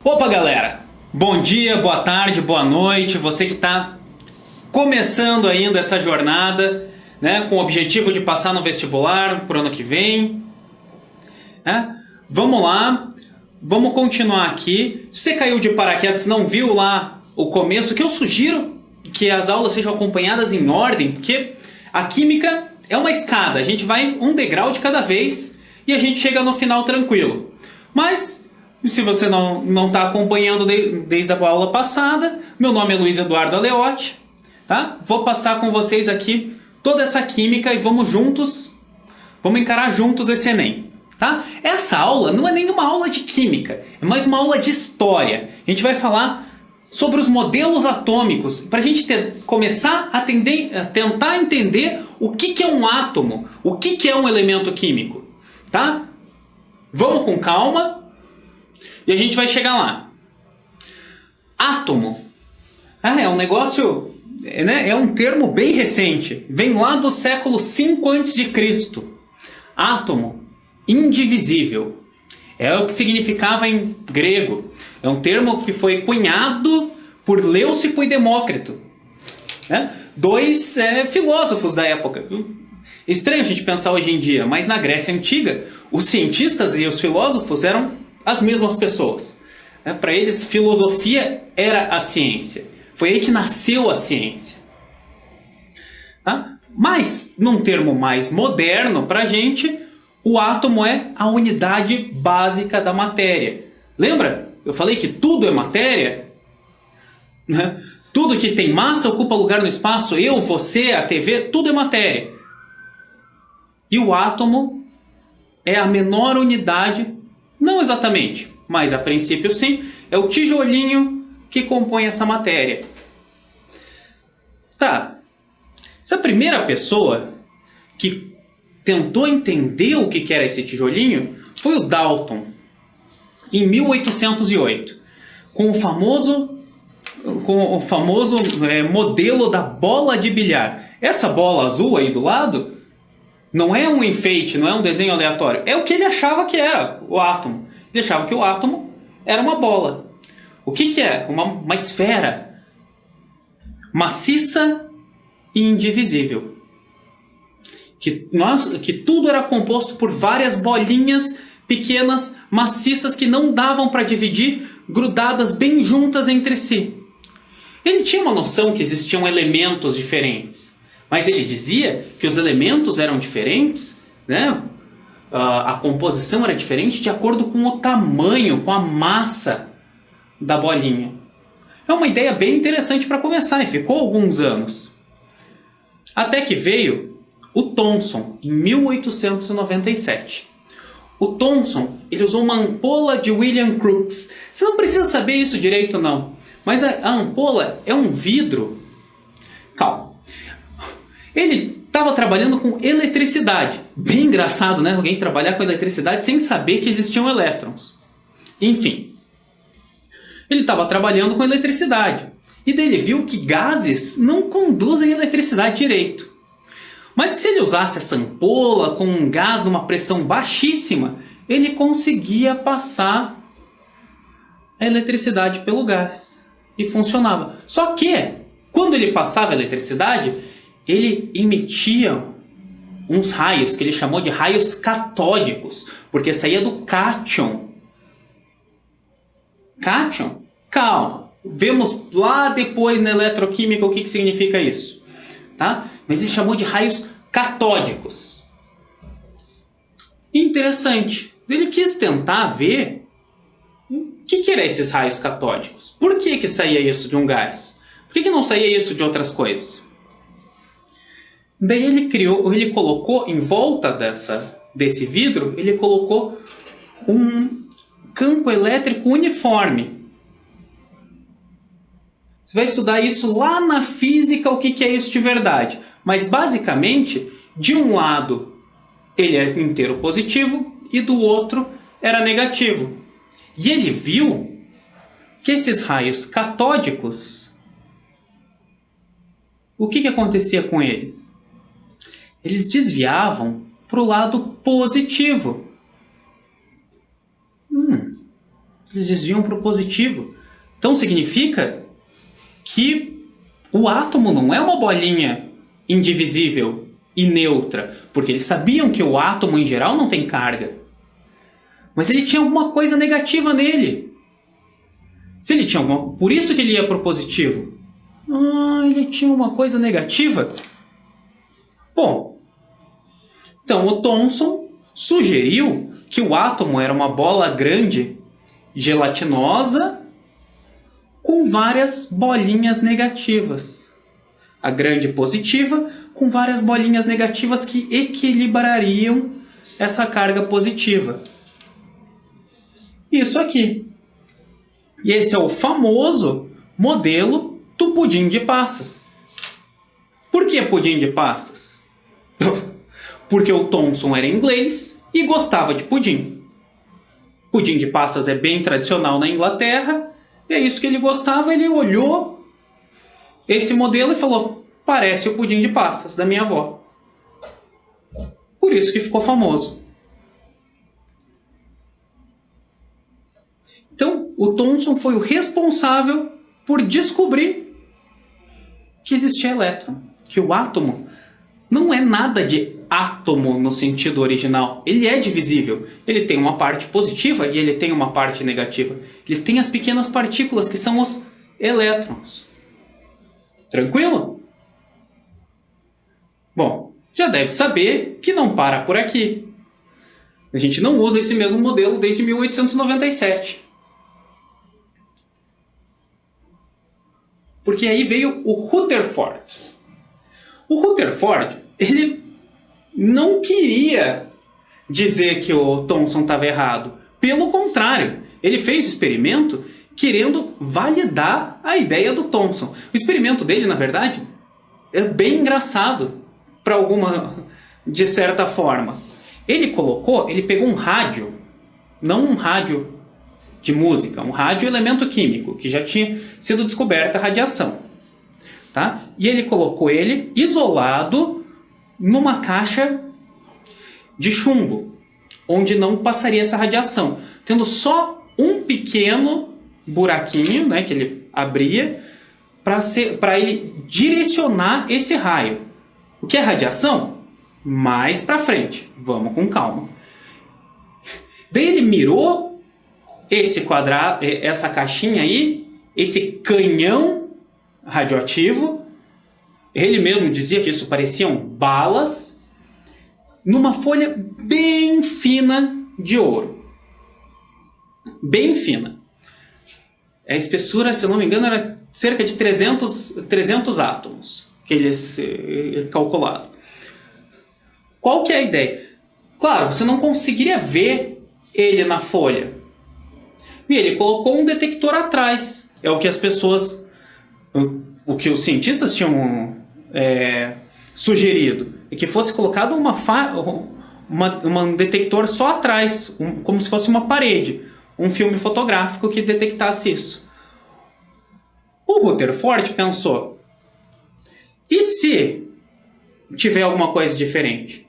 Opa, galera! Bom dia, boa tarde, boa noite. Você que está começando ainda essa jornada, né, com o objetivo de passar no vestibular para o ano que vem. Né? Vamos lá, vamos continuar aqui. Se você caiu de paraquedas e não viu lá o começo, que eu sugiro que as aulas sejam acompanhadas em ordem, porque a química é uma escada. A gente vai um degrau de cada vez e a gente chega no final tranquilo. Mas se você não está acompanhando desde a aula passada, meu nome é Luiz Eduardo Aleotti, tá? Vou passar com vocês aqui toda essa química e vamos encarar juntos esse Enem, tá? Essa aula não é nenhuma aula de química, é mais uma aula de história. A gente vai falar sobre os modelos atômicos, para a gente começar a tentar entender o que é um átomo, o que é um elemento químico, tá? Vamos com calma. E a gente vai chegar lá. Átomo. É um negócio... né? É um termo bem recente. Vem lá do século V a.C. Átomo. Indivisível. É o que significava em grego. É um termo que foi cunhado por Leucipo e Demócrito. Né? Dois filósofos da época. Estranho a gente pensar hoje em dia, mas na Grécia Antiga, os cientistas e os filósofos eram as mesmas pessoas. Para eles, filosofia era a ciência. Foi aí que nasceu a ciência. Tá? Mas, num termo mais moderno para a gente, o átomo é a unidade básica da matéria. Lembra? Eu falei que tudo é matéria? Né? Tudo que tem massa ocupa lugar no espaço. Eu, você, a TV, tudo é matéria. E o átomo é a menor unidade. Não exatamente, mas a princípio sim, é o tijolinho que compõe essa matéria. Tá, essa primeira pessoa que tentou entender o que era esse tijolinho foi o Dalton, em 1808, com o famoso modelo da bola de bilhar. Essa bola azul aí do lado não é um enfeite, não é um desenho aleatório. É o que ele achava que era o átomo. Ele achava que o átomo era uma bola. O que é? Uma esfera maciça e indivisível. Que tudo era composto por várias bolinhas pequenas, maciças, que não davam para dividir, grudadas bem juntas entre si. Ele tinha uma noção que existiam elementos diferentes. Mas ele dizia que os elementos eram diferentes, né? A composição era diferente de acordo com o tamanho, com a massa da bolinha. É uma ideia bem interessante para começar e ficou alguns anos. Até que veio o Thomson, em 1897. O Thomson, ele usou uma ampola de William Crookes. Você não precisa saber isso direito não, mas a ampola é um vidro. Calma. Ele estava trabalhando com eletricidade. Bem engraçado, né? Alguém trabalhar com eletricidade sem saber que existiam elétrons. Enfim. Ele estava trabalhando com eletricidade. E daí ele viu que gases não conduzem eletricidade direito. Mas que se ele usasse essa ampola com um gás numa pressão baixíssima, ele conseguia passar a eletricidade pelo gás. E funcionava. Só que, quando ele passava a eletricidade, ele emitia uns raios que ele chamou de raios catódicos, porque saía do cátion. Cátion? Calma. Vemos lá depois na eletroquímica o que significa isso. Tá? Mas ele chamou de raios catódicos. Interessante. Ele quis tentar ver o que eram esses raios catódicos. Por que saía isso de um gás? Por que não saía isso de outras coisas? Daí ele colocou em volta desse vidro, ele colocou um campo elétrico uniforme. Você vai estudar isso lá na física, o que é isso de verdade. Mas basicamente, de um lado ele é inteiro positivo e do outro era negativo. E ele viu que esses raios catódicos, o que acontecia com eles? Eles desviavam para o lado positivo. eles desviam para o positivo. Então significa que o átomo não é uma bolinha indivisível e neutra, porque eles sabiam que o átomo em geral não tem carga. Mas ele tinha alguma coisa negativa nele. Se ele tinha por isso que ele ia para o positivo. Ele tinha uma coisa negativa? Bom, então o Thomson sugeriu que o átomo era uma bola grande, gelatinosa, com várias bolinhas negativas. A grande positiva com várias bolinhas negativas que equilibrariam essa carga positiva. Isso aqui. E esse é o famoso modelo do pudim de passas. Por que pudim de passas? Porque o Thomson era inglês e gostava de pudim. Pudim de passas é bem tradicional na Inglaterra, e é isso que ele gostava. Ele olhou esse modelo e falou: parece o pudim de passas da minha avó. Por isso que ficou famoso. Então, o Thomson foi o responsável por descobrir que existia elétron, que o átomo não é nada de átomo no sentido original. Ele é divisível. Ele tem uma parte positiva e ele tem uma parte negativa. Ele tem as pequenas partículas que são os elétrons. Tranquilo? Bom, já deve saber que não para por aqui. A gente não usa esse mesmo modelo desde 1897. Porque aí veio o Rutherford. O Rutherford, ele não queria dizer que o Thomson estava errado. Pelo contrário, ele fez o experimento querendo validar a ideia do Thomson. O experimento dele, na verdade, é bem engraçado, de certa forma. Ele pegou um rádio, não um rádio de música, um rádio elemento químico, que já tinha sido descoberta a radiação. Tá? E ele colocou ele isolado numa caixa de chumbo, onde não passaria essa radiação, tendo só um pequeno buraquinho, né, que ele abria para ele direcionar esse raio. O que é radiação? Mais para frente. Vamos com calma. Daí ele mirou esse quadrado, essa caixinha aí, esse canhão radioativo. Ele mesmo dizia que isso pareciam balas, numa folha bem fina de ouro. Bem fina. A espessura, se eu não me engano, era cerca de 300 átomos que eles calcularam. Qual que é a ideia? Claro, você não conseguiria ver ele na folha. E ele colocou um detector atrás. É o que as pessoas... O que os cientistas tinham sugerido. É que fosse colocado um detector só atrás. Como se fosse uma parede. Um filme fotográfico que detectasse isso. O Rutherford pensou: e se tiver alguma coisa diferente?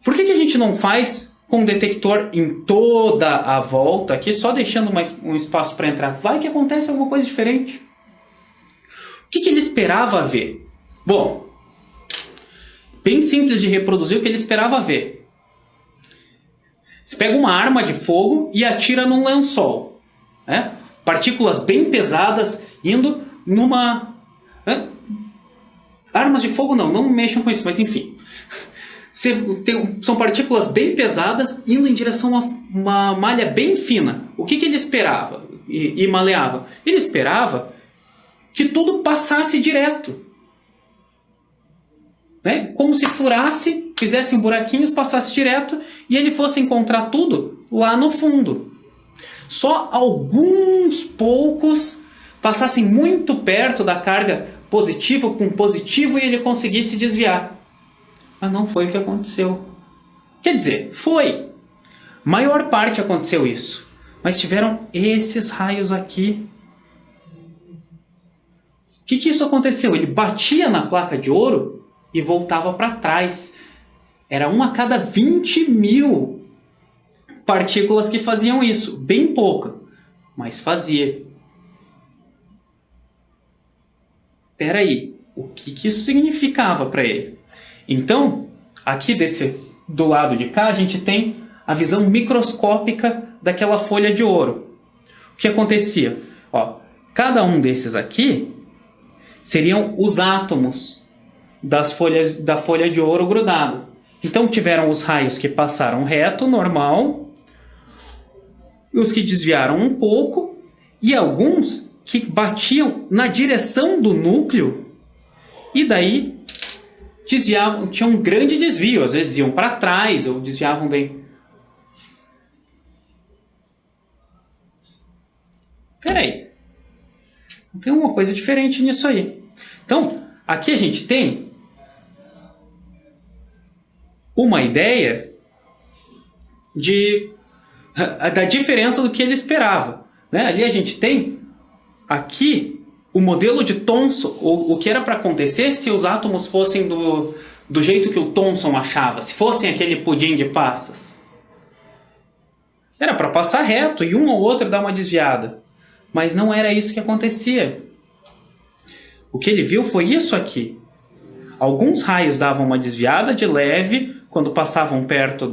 Por que a gente não faz com um detector em toda a volta, aqui só deixando um espaço para entrar? Vai que acontece alguma coisa diferente. O que ele esperava ver? Bom, bem simples de reproduzir o que ele esperava ver. Você pega uma arma de fogo e atira num lençol. Né? Partículas bem pesadas indo numa... Armas de fogo não mexam com isso, mas enfim. São partículas bem pesadas indo em direção a uma malha bem fina. O que ele esperava e maleava? Ele esperava que tudo passasse direto. Né? Como se furasse, fizesse buraquinhos, passasse direto e ele fosse encontrar tudo lá no fundo. Só alguns poucos passassem muito perto da carga positiva com positivo e ele conseguisse desviar. Mas não foi o que aconteceu. Quer dizer, foi. Maior parte aconteceu isso. Mas tiveram esses raios aqui. O que isso aconteceu? Ele batia na placa de ouro e voltava para trás. Era 1 a cada 20 mil partículas que faziam isso, bem pouca, mas fazia. Espera aí, o que isso significava para ele? Então, aqui do lado de cá, a gente tem a visão microscópica daquela folha de ouro. O que acontecia? Ó, cada um desses aqui seriam os átomos da folha de ouro grudados. Então, tiveram os raios que passaram reto, normal, os que desviaram um pouco, e alguns que batiam na direção do núcleo, e daí desviavam, tinham um grande desvio, às vezes iam para trás, ou desviavam bem. Peraí, tem uma coisa diferente nisso aí. Então, aqui a gente tem uma ideia da diferença do que ele esperava, né? Ali a gente tem aqui o modelo de Thomson, o que era para acontecer se os átomos fossem do jeito que o Thomson achava, se fossem aquele pudim de passas. Era para passar reto e um ou outro dar uma desviada. Mas não era isso que acontecia. O que ele viu foi isso aqui. Alguns raios davam uma desviada de leve quando passavam perto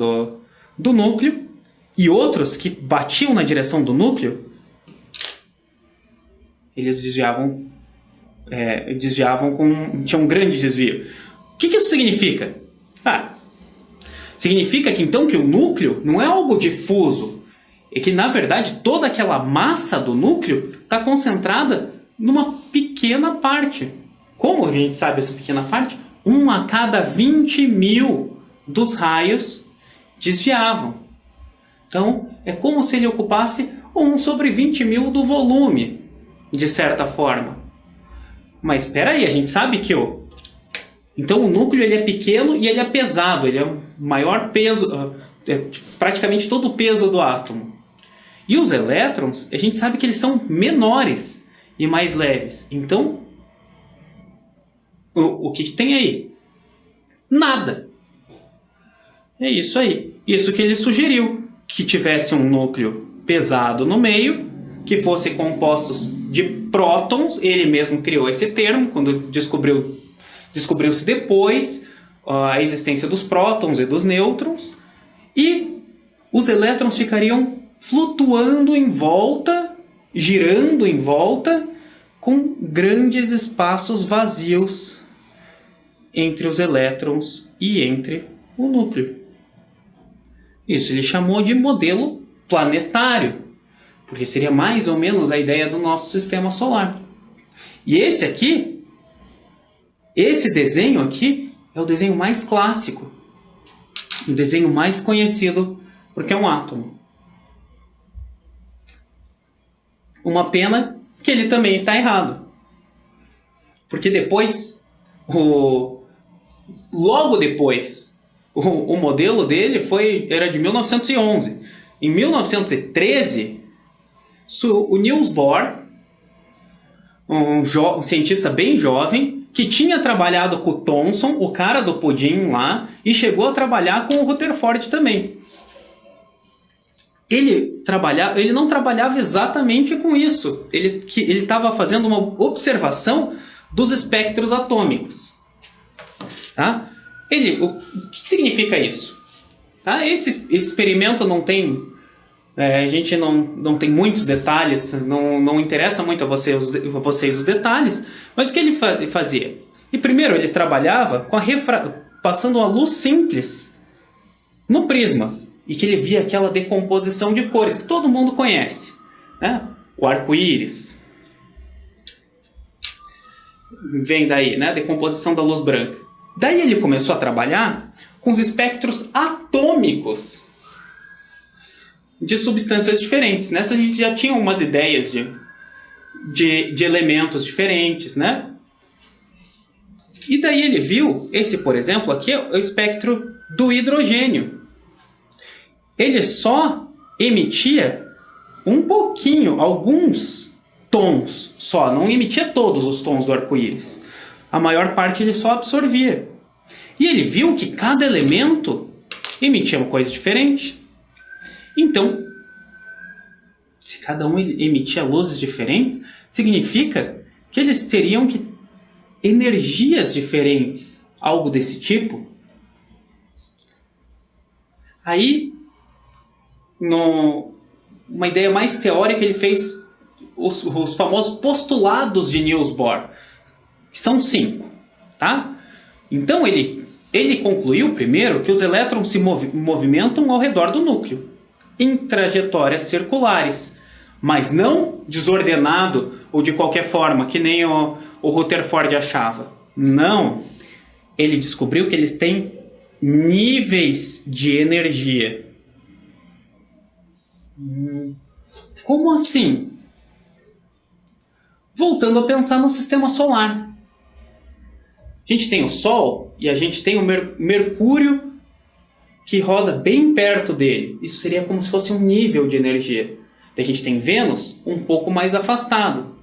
do núcleo, e outros que batiam na direção do núcleo, eles desviavam tinha um grande desvio. O que isso significa? Significa que então que o núcleo não é algo difuso, é que na verdade toda aquela massa do núcleo está concentrada numa pequena parte. Como a gente sabe essa pequena parte? 1 a cada 20 mil dos raios desviavam. Então é como se ele ocupasse 1 sobre 20 mil do volume, de certa forma. Mas espera aí, a gente sabe que então o núcleo ele é pequeno e ele é pesado, ele é o maior peso, praticamente todo o peso do átomo. E os elétrons, a gente sabe que eles são menores e mais leves. Então, o que tem aí? Nada. É isso aí. Isso que ele sugeriu, que tivesse um núcleo pesado no meio, que fosse compostos de prótons. Ele mesmo criou esse termo quando descobriu-se depois a existência dos prótons e dos nêutrons, e os elétrons ficariam flutuando em volta, girando em volta, com grandes espaços vazios entre os elétrons e entre o núcleo. Isso ele chamou de modelo planetário, porque seria mais ou menos a ideia do nosso sistema solar. E esse desenho aqui, é o desenho mais clássico, o desenho mais conhecido, porque é um átomo. Uma pena que ele também está errado, porque logo depois, o modelo dele era de 1911. Em 1913, o Niels Bohr, um cientista bem jovem, que tinha trabalhado com o Thomson, o cara do pudim lá, e chegou a trabalhar com o Rutherford também. Ele não trabalhava exatamente com isso. Ele estava fazendo uma observação dos espectros atômicos. Tá? O que significa isso? Tá? Esse experimento não tem... a gente não tem muitos detalhes, não interessa muito a vocês os detalhes, mas o que ele fazia? E primeiro ele trabalhava passando uma luz simples no prisma, e que ele via aquela decomposição de cores que todo mundo conhece, né? O arco-íris vem daí, né? A decomposição da luz branca. Daí ele começou a trabalhar com os espectros atômicos de substâncias diferentes. Nessa a gente já tinha umas ideias de elementos diferentes, né? E daí ele viu, por exemplo, aqui é o espectro do hidrogênio. Ele só emitia um pouquinho, alguns tons só, não emitia todos os tons do arco-íris. A maior parte ele só absorvia. E ele viu que cada elemento emitia uma coisa diferente. Então, se cada um emitia luzes diferentes, significa que eles teriam que energias diferentes, algo desse tipo. Aí, uma ideia mais teórica, ele fez os famosos postulados de Niels Bohr, que são 5, tá? Então ele concluiu primeiro que os elétrons se movimentam ao redor do núcleo, em trajetórias circulares, mas não desordenado ou de qualquer forma, que nem o Rutherford achava. Não. Ele descobriu que eles têm níveis de energia. Como assim? Voltando a pensar no sistema solar. A gente tem o Sol e a gente tem o Mercúrio que roda bem perto dele. Isso seria como se fosse um nível de energia. Daí a gente tem Vênus um pouco mais afastado,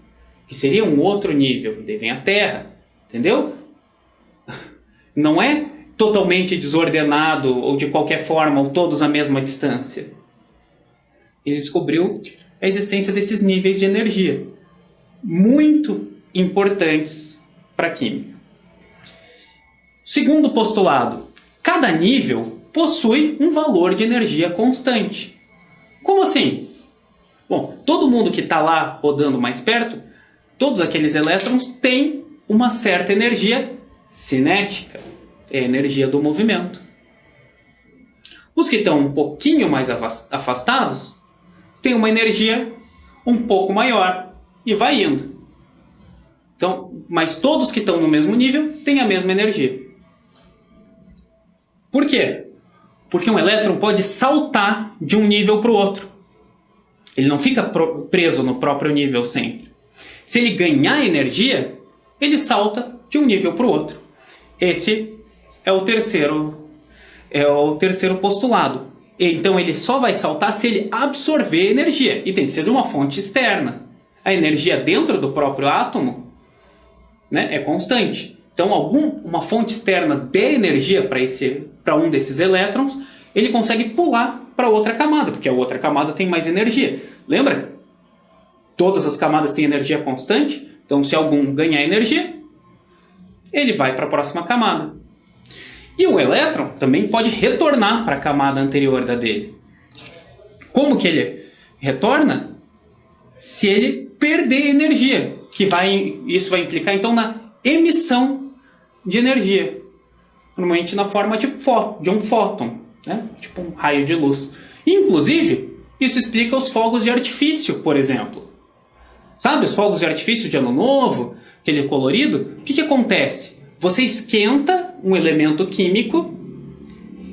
que seria um outro nível. Daí vem a Terra, entendeu? Não é totalmente desordenado ou de qualquer forma, ou todos à mesma distância. Ele descobriu a existência desses níveis de energia, muito importantes para a química. Segundo postulado, cada nível possui um valor de energia constante. Como assim? Bom, todo mundo que está lá rodando mais perto, todos aqueles elétrons têm uma certa energia cinética, é a energia do movimento. Os que estão um pouquinho mais afastados têm uma energia um pouco maior e vai indo. Então, mas todos que estão no mesmo nível têm a mesma energia. Por quê? Porque um elétron pode saltar de um nível para o outro. Ele não fica preso no próprio nível sempre. Se ele ganhar energia, ele salta de um nível para o outro. Esse é o terceiro postulado. Então ele só vai saltar se ele absorver energia. E tem que ser de uma fonte externa. A energia dentro do próprio átomo, né, é constante. Então uma fonte externa dê energia para um desses elétrons, ele consegue pular para outra camada, porque a outra camada tem mais energia. Lembra? Todas as camadas têm energia constante, então se algum ganhar energia, ele vai para a próxima camada. E o elétron também pode retornar para a camada anterior da dele. Como que ele retorna? Se ele perder energia, isso vai implicar então na emissão de energia, normalmente na forma de um fóton, né? Tipo um raio de luz. Inclusive, isso explica os fogos de artifício, por exemplo. Sabe os fogos de artifício de Ano Novo, aquele colorido? O que acontece? Você esquenta um elemento químico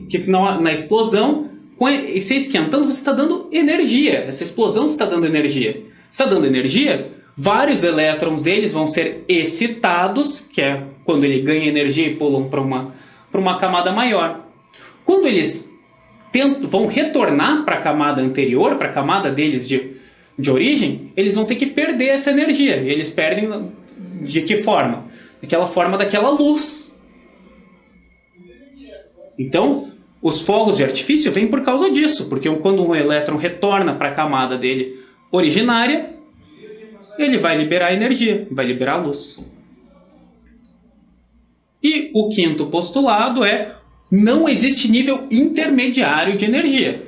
que na explosão, você esquentando, você está dando energia. Essa explosão está dando energia. Está dando energia, vários elétrons deles vão ser excitados, que é quando ele ganha energia e pulam para uma camada maior. Quando eles vão retornar para a camada anterior, para a camada deles de origem, eles vão ter que perder essa energia. E eles perdem de que forma? Daquela forma daquela luz. Então, os fogos de artifício vêm por causa disso, porque quando um elétron retorna para a camada dele originária, ele vai liberar energia, vai liberar luz. E o quinto postulado é: não existe nível intermediário de energia.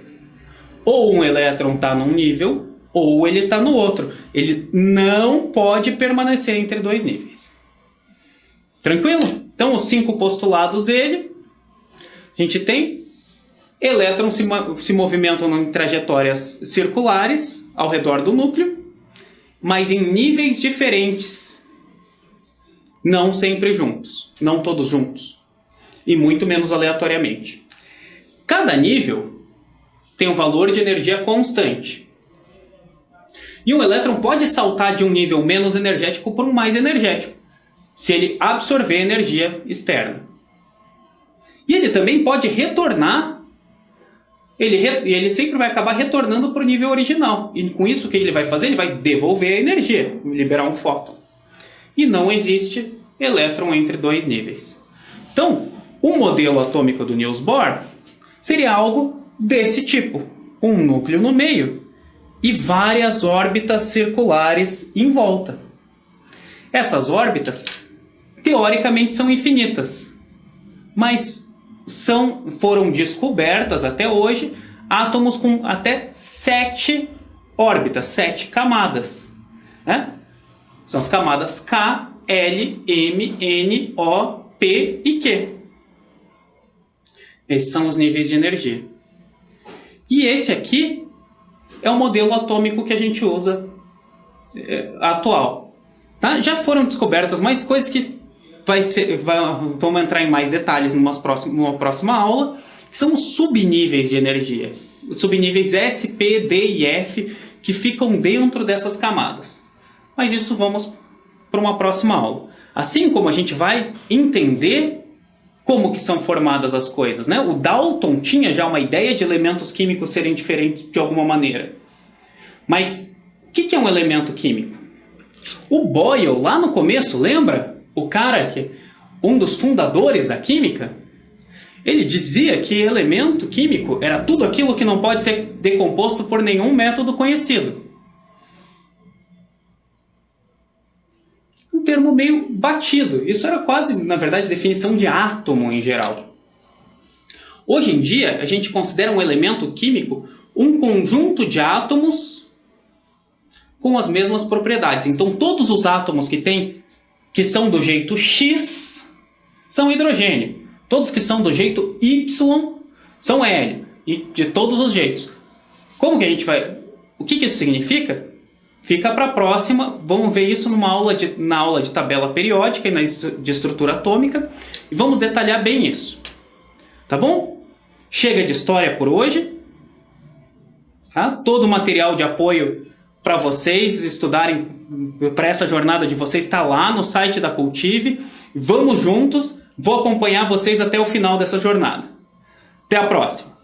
Ou um elétron está num nível, ou ele está no outro. Ele não pode permanecer entre dois níveis. Tranquilo? Então, os 5 postulados dele, a gente tem: elétrons se movimentam em trajetórias circulares ao redor do núcleo, mas em níveis diferentes, não sempre juntos, não todos juntos, e muito menos aleatoriamente. Cada nível tem um valor de energia constante. E um elétron pode saltar de um nível menos energético para um mais energético, se ele absorver energia externa. E ele também pode retornar, ele sempre vai acabar retornando para o nível original. E com isso, o que ele vai fazer? Ele vai devolver a energia, liberar um fóton. E não existe elétron entre dois níveis. Então, o modelo atômico do Niels Bohr seria algo desse tipo. um núcleo no meio e várias órbitas circulares em volta. Essas órbitas, teoricamente, são infinitas, mas foram descobertas até hoje átomos com até 7 órbitas, 7 camadas, né? São as camadas K, L, M, N, O, P e Q. Esses são os níveis de energia. E esse aqui é o modelo atômico que a gente usa atual. Tá? Já foram descobertas mais coisas que vamos entrar em mais detalhes numa próxima aula, que são os subníveis de energia. Os subníveis S, P, D e F, que ficam dentro dessas camadas. Mas isso vamos para uma próxima aula. Assim como a gente vai entender como que são formadas as coisas, né? O Dalton tinha já uma ideia de elementos químicos serem diferentes de alguma maneira. Mas o que é um elemento químico? O Boyle, lá no começo, lembra? O cara que um dos fundadores da química, ele dizia que elemento químico era tudo aquilo que não pode ser decomposto por nenhum método conhecido. Um termo meio batido. Isso era quase, na verdade, definição de átomo em geral. Hoje em dia, a gente considera um elemento químico um conjunto de átomos com as mesmas propriedades. Então, todos os átomos que são do jeito X são hidrogênio. Todos que são do jeito Y são hélio. E de todos os jeitos. Como que a gente vai... O que isso significa? Fica para a próxima. Vamos ver isso na aula de tabela periódica e de estrutura atômica. E vamos detalhar bem isso. Tá bom? Chega de história por hoje. Tá? Todo o material de apoio para vocês estudarem, para essa jornada de vocês, está lá no site da Cultive. Vamos juntos. Vou acompanhar vocês até o final dessa jornada. Até a próxima!